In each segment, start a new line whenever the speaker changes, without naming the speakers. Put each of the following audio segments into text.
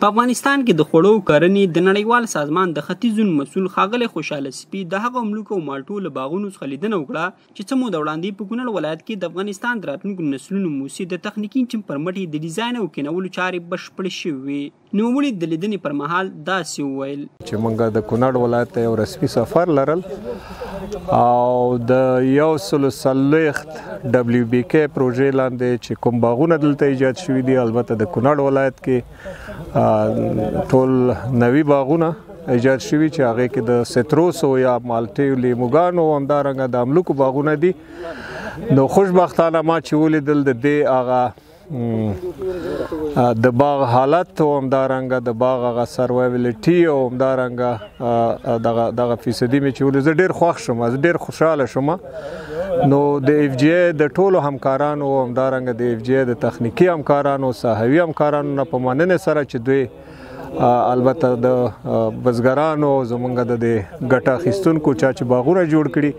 په افغانستان کې د خوړو کرنې د نړیوال سازمان د ختیځون مسؤل ښاغلی خوشحاله سپي د هغو ملوکو او مالټو له باغونو څخه لیدنه وکړه چې څه موده وړاندې په کونړ ولایت کې د افغانستان د راتلونکو نسلونو موسسې د تخنیکي انجن پر مټ یې د ډیزاین او کینولو چارې بشپړې شوې وې. نوموړي د لیدنې پر مهال داسې وویل
چې موږ د کونړ ولایت ته یو رسمي سفر لرل او د 140 WBK پروژې لاندې چې کوم باغونه دلته ایجاد شوي دي، البته د کونړ ولایت کې ټول نوي باغونه ایجاد شوي چې هغې کې د سیتروسو یا مالټې لیموګانو همدارنګه د املوکو باغونه دي. نو خوشبختانه ما چې ولیدل د دې هغه د باغ حالت او همدارنګه د باغ هغه سروایبلیټي او همدارنګه دغه فیصدي مې چې ولید زه ډېر خوښ شوم، زه ډېر خوشحاله شوم. نو د FGI د ټولو همکارانو او همدارنګه د FGI د تخنیکي همکارانو ساحوي همکارانو نه په مننې سره چې دوی البته د بزګرانو زمونږ د ګټه اخیستونکو چا چې باغونه جوړ کړي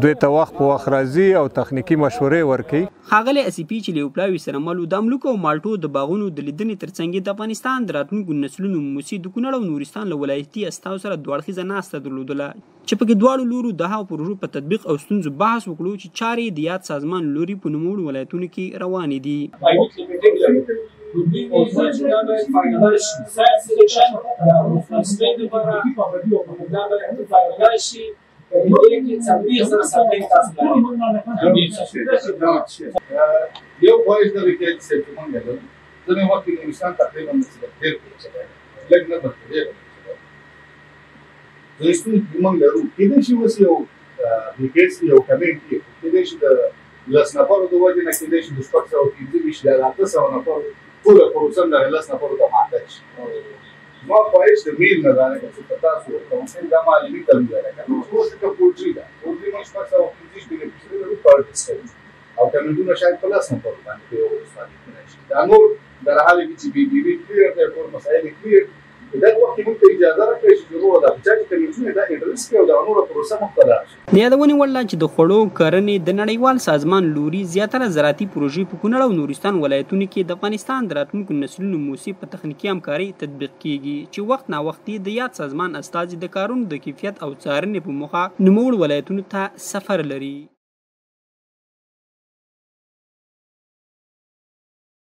دوی ته وخت په وخت راځي او تخنیکي مشورې ورکوي.
ښاغلی اسیپي چې له یو پلاوي سره مل و د املوکو او مالټو د باغونو د لیدنې ترڅنګ د افغانستان د راتلونکو نسلونو موسسې د کونړ او نورستان له ولایتي استازو سره دوه اړخیزه ناسته درلودله چې پکې دواړو لورو د هغو پروژو په تطبیق او ستونزو بحث وکړو چې چارې د یاد سازمان لوري په نوموړو ولایتونو کې روانې دي.
یو پوهیږ د وکیل صاحب چې مونږ لرو ځینې وخت کې نورستان تقریبا ډېر لږ نه بهتري نورستان مونږ لرو کېدای شي اوس یو وکیل یو کمنټ کې کېدای شي د لس نفرو د وجې نه کېدای شي د شپږ سوه پنځه ویشت یا د اته سوه نفرو ټوله پروسه د لس نفرو ته محتاج شي. ما پوهیږ د میل نه دا چې په تاسو کوم دا معلومي تمویل راکړه اوس که پوجي ده پوجي موږ شپږ سوه پنځه ویشت بینیفیشري پارټیز کوي او کمنټونه شاید په لس نفرو باندې په یو استفاده کېدای شي. دا نور در حال کې چې BBB کلیر دی ټول مسایل کلیر دا وخت کې موږ ته اجازه راکړئ چې ضرور ده چې کمنټونه دا انټرس کوي او دا نور پروسه مختلفه شي.
د یادونې وړ ده چې د خوړو کرنې د نړیوال سازمان لوري زیاتره زراعتي پروژې په کونړ او نورستان ولایتونو کې د افغانستان د راتلونکو نسلونو موسسې په تخنیکي همکارۍ تطبیق کیږي چې وخت ناوختي د یاد سازمان استازي د کارونو د کیفیت او څارنې په موخه نوموړو ولایتونو ته سفر لري.